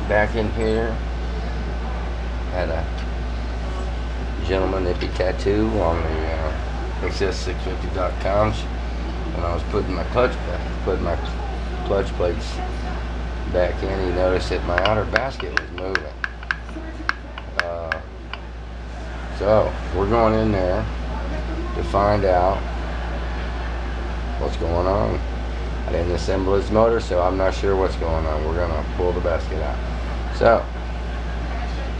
back in here. Had a gentleman nippy tattoo on the XS650.com when I was putting my clutch plates back in. He noticed that my outer basket was moving. So we're going in there to find out what's going on. I didn't assemble his motor, so I'm not sure what's going on. We're gonna pull the basket out. So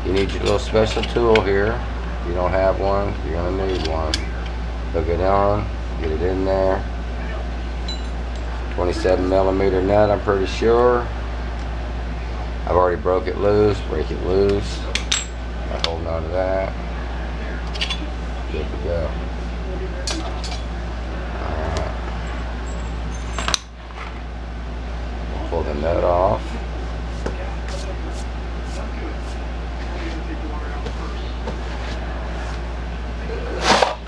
you need your little special tool here. If you don't have one, you're gonna need one. Hook it on, get it in there. 27mm nut, I'm pretty sure. I've already broke it loose. Break it loose. I'm holding on to that. Good to go. Alright. Pull the nut off.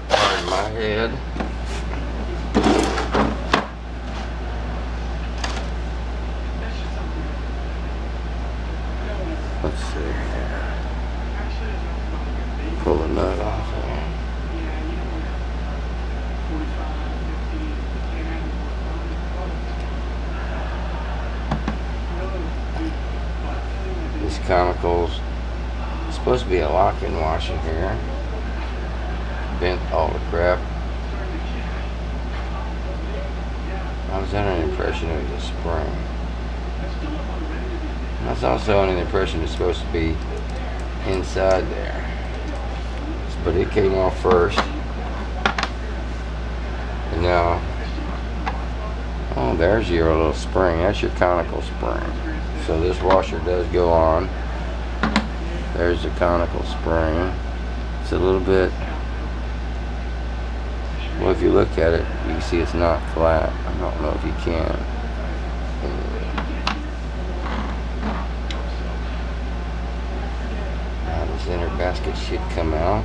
Pardon my head. Let's see here. Pull the nut off here. These conicals, it's supposed to be a lock-in washer here. Bent all the crap. I was under the impression it was a spring. I was also under the impression it's supposed to be inside there. But it came off first. And now, oh, there's your little spring. That's your conical spring. So this washer does go on. There's the conical spring. It's a little bit, well, if you look at it, you can see it's not flat. I don't know if you can. Now this inner basket should come out.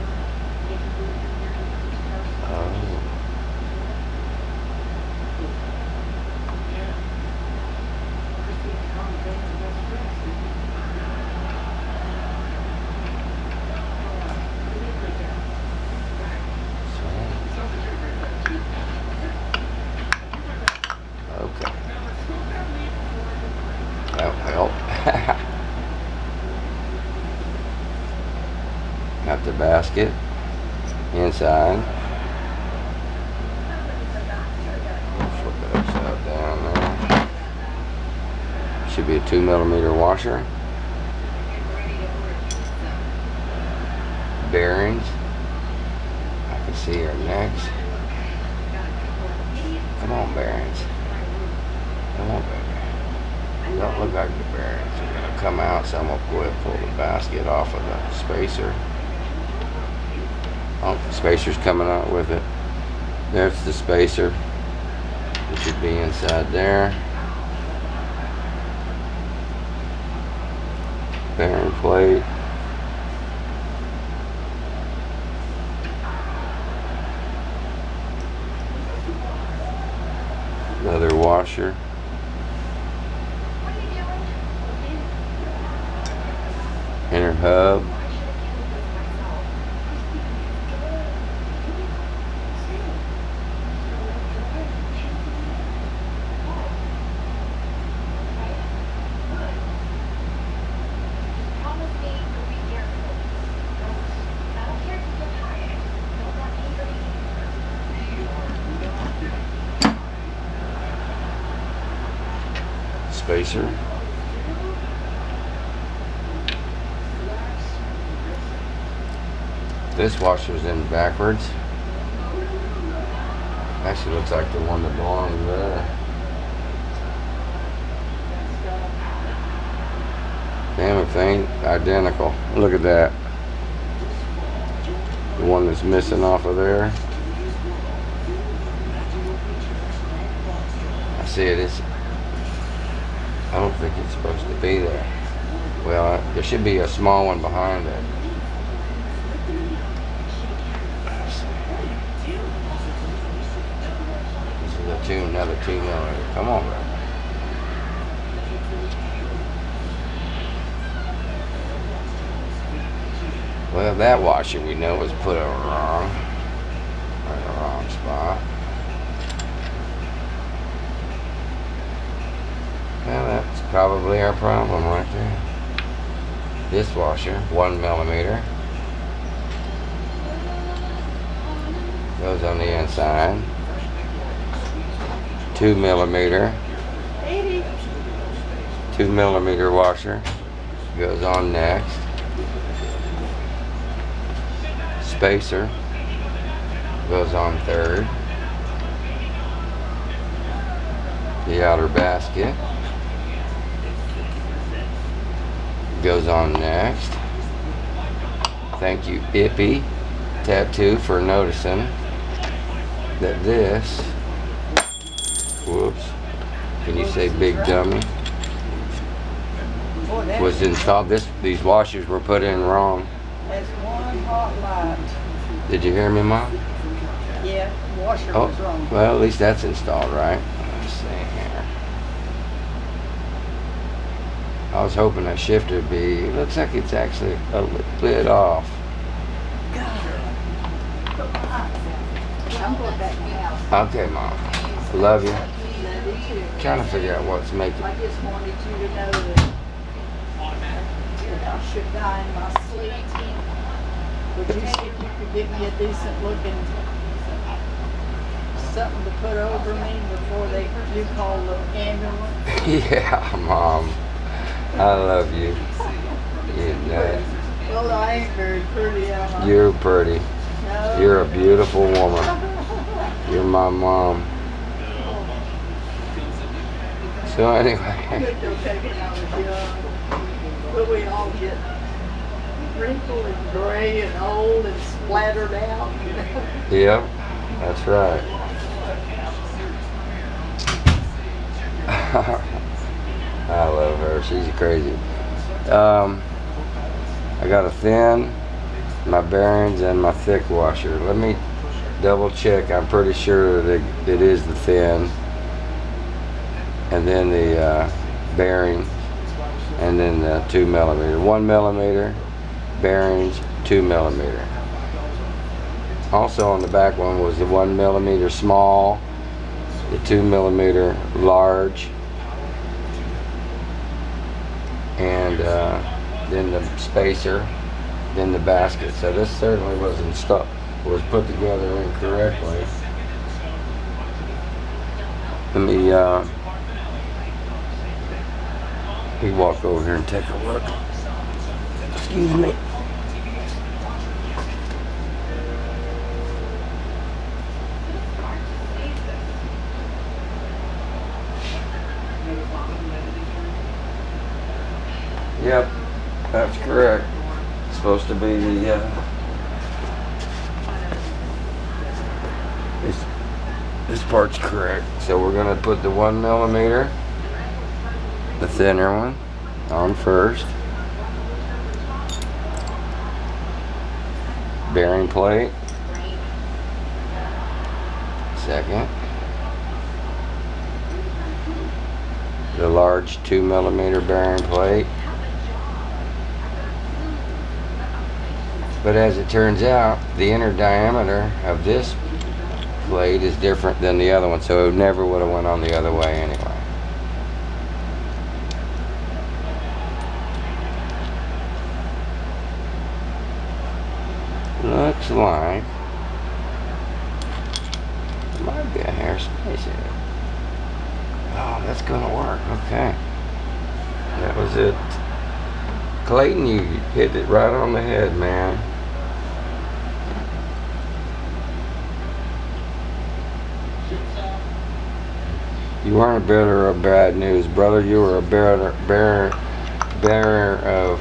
Okay. Well, got the basket inside. Flip it upside down there. Should be a 2mm washer. Bearings. I can see our necks. Come on, bearings. Come on, baby. Don't look like the bearings are gonna come out, so I'm gonna go ahead and pull the basket off of the spacer. Oh, the spacer's coming out with it. There's the spacer. It should be inside there. Bearing plate. Another washer. Inner hub. Spacer. This washer's in backwards. Actually looks like the one that belongs there. Damn, if they ain't identical. Look at that. The one that's missing off of there. I see it is. I don't think it's supposed to be there. Well, there should be a small one behind it. This is another 2mm. Come on, man. Well, that washer we know was put on wrong. In the wrong spot. Well, that's probably our problem right there. This washer, 1 millimeter, goes on the inside. 2 millimeter. 2 millimeter washer goes on next. Spacer goes on third. The outer basket goes on next. Thank you, Ippy Tattoo, for noticing that this, whoops, can you say big dummy, was installed. These washers were put in wrong. That's one hot light. Did you hear me, Mom? Yeah, the washer was wrong. Well, at least that's installed, right? Let's see here. I was hoping that shifter would be, looks like it's actually a lid off. I'm going back now. Okay, Mom. Love you. Love you too. Trying to figure out what's making. I just wanted you to know that I should die in my sleep. Would you see if you could get me a decent looking something to put over me before they do call the ambulance? Yeah, Mom. I love you. You nut. Well, I ain't very pretty, am I? You're pretty. No. You're a beautiful woman. You're my mom. So anyway. Good to take when I was young. But we all get wrinkled and gray and old and splattered out. Yep, that's right. I love her. She's crazy. I got a thin, my bearings, and my thick washer. Let me double check. I'm pretty sure that it is the thin, and then the bearing, and then the 2 millimeter. 1 millimeter bearings, 2 millimeter. Also on the back one was the 1 millimeter small, the 2 millimeter large, and then the spacer, then the basket. So this certainly was put together incorrectly. Let me walk over here and take a look. Excuse me. Yep, that's correct. It's supposed to be the this part's correct. So we're gonna put the 1 millimeter, the thinner one, on first. Bearing plate second. The large 2 millimeter bearing plate. But as it turns out, the inner diameter of this plate is different than the other one, so it never would have went on the other way anyway. Looks like there might be a hair space here. Oh, that's gonna work. Okay. That was it. Clayton, you hit it right on the head, man. You weren't a bearer of bad news, brother. You were a bearer of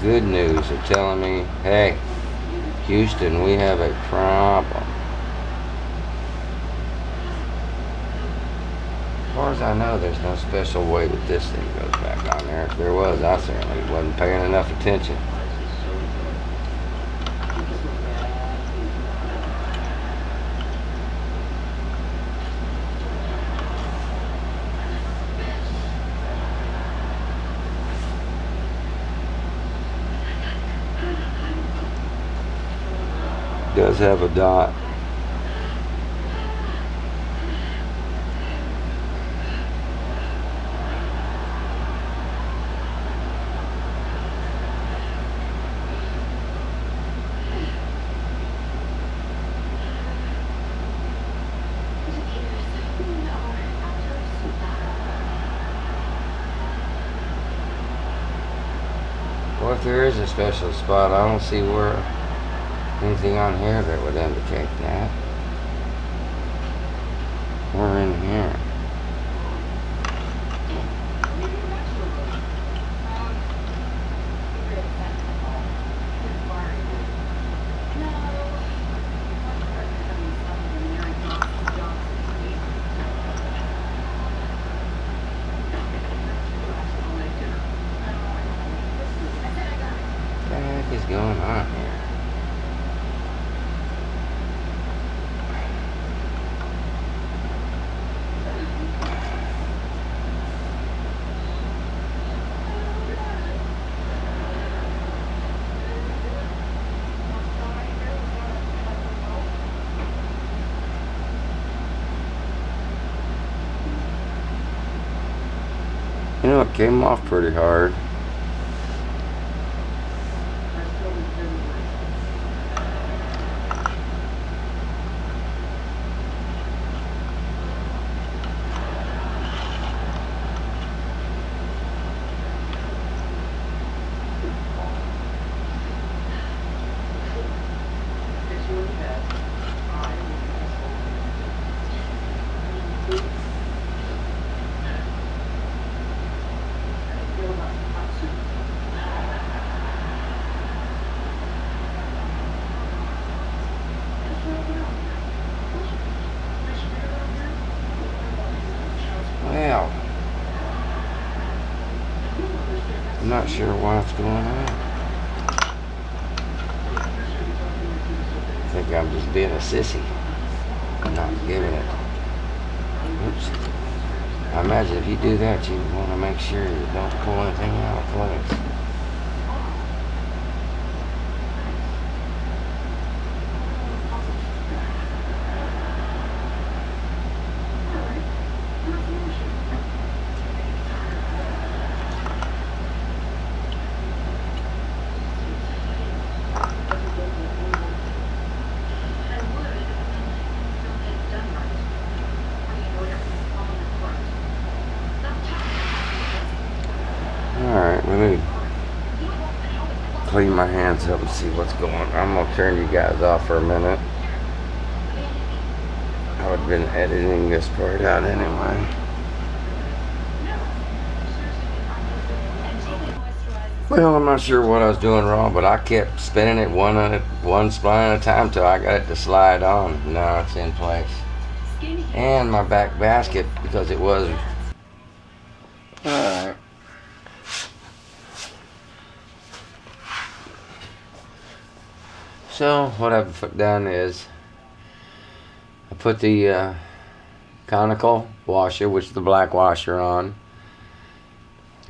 good news, of telling me, hey, Houston, we have a problem. As far as I know, there's no special way that this thing goes back on there. If there was, I certainly wasn't paying enough attention. Does have a dot. Well, if there is a special spot, I don't see where anything on here that would indicate that. We're in here. What the heck is going on here? You know, it came off pretty hard. Well, I'm not sure what's going on. I think I'm just being a sissy and not giving it. Oops. I imagine if you do that, you want to make sure you don't pull anything out of place. Alright, let me clean my hands up and see what's going on. I'm going to turn you guys off for a minute. I would have been editing this part out anyway. Well, I'm not sure what I was doing wrong, but I kept spinning it one spline at a time till I got it to slide on. Now it's in place. And my back basket, because it was... Alright. So what I've done is I put the conical washer, which is the black washer, on.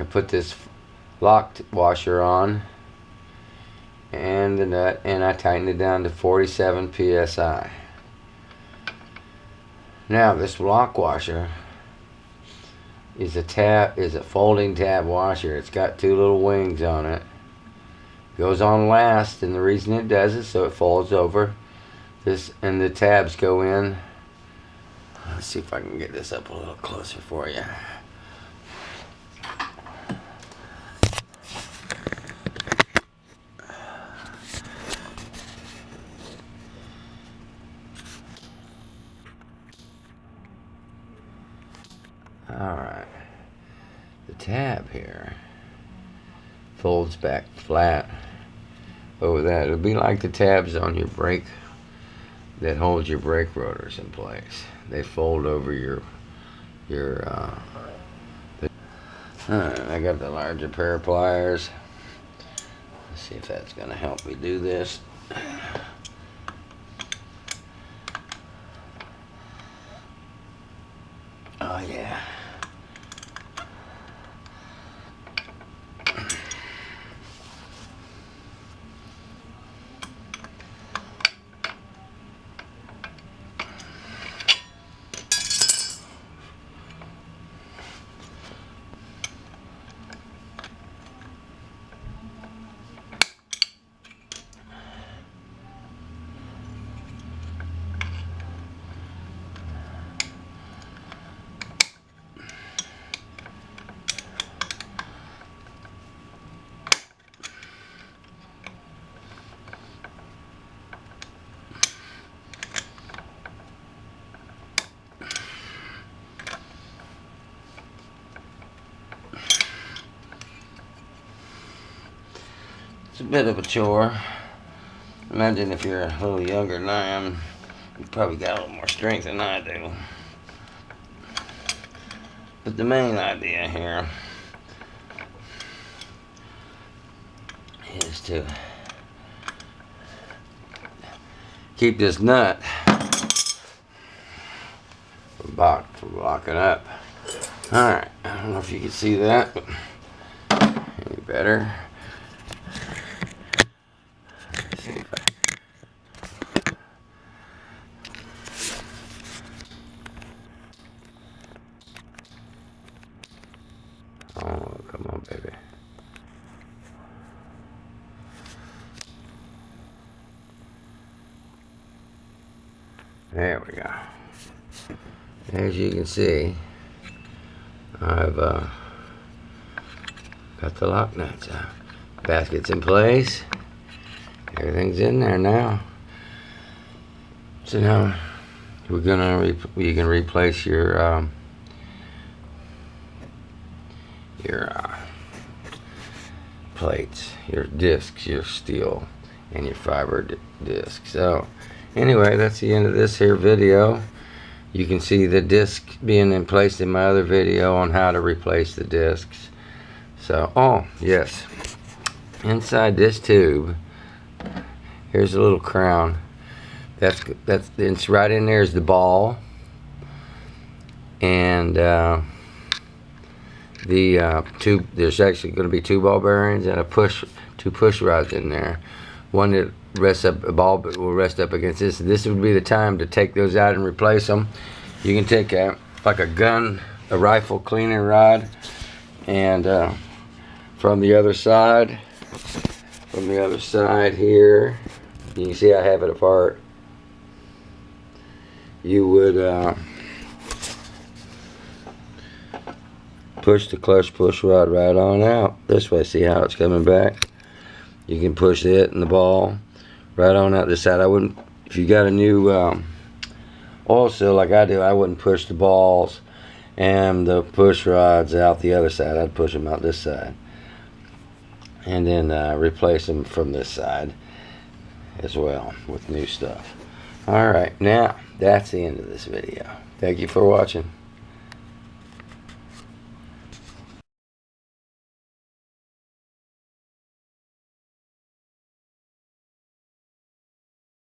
I put this locked washer on and the nut, and I tightened it down to 47 psi. Now this lock washer is a folding tab washer. It's got two little wings on it. Goes on last, and the reason it does is so it folds over this, and the tabs go in. Let's see if I can get this up a little closer for you. Alright, the tab here folds back flat over that. It'll be like the tabs on your brake that hold your brake rotors in place. They fold over your Alright, I got the larger pair of pliers. Let's see if that's gonna help me do this. Oh yeah. a bit of a chore. Imagine if you're a little younger than I am, you probably got a little more strength than I do. But the main idea here is to keep this nut from locking up. Alright, I don't know if you can see that, but any better. Let's see if oh, come on, baby. There we go. As you can see, I've got the lock nuts out. Basket's in place. Everything's in there now. So now we're gonna you can replace your plates, your discs, your steel, and your fiber disc. So anyway, that's the end of this here video. You can see the disc being in place in my other video on how to replace the discs. So, oh yes, inside this tube, here's a little crown. It's right in there is the ball, and the tube. There's actually going to be 2 ball bearings and 2 push rods in there. One that rests up, a ball will rest up against this. This would be the time to take those out and replace them. You can take like a rifle cleaning rod, and from the other side here, you can see I have it apart. You would push the clutch push rod right on out this way. See how it's coming back? You can push it and the ball right on out this side. I wouldn't, if you got a new oil seal like I do, I wouldn't push the balls and the push rods out the other side. I'd push them out this side and then replace them from this side as well with new stuff. Alright, now that's the end of this video. Thank you for watching.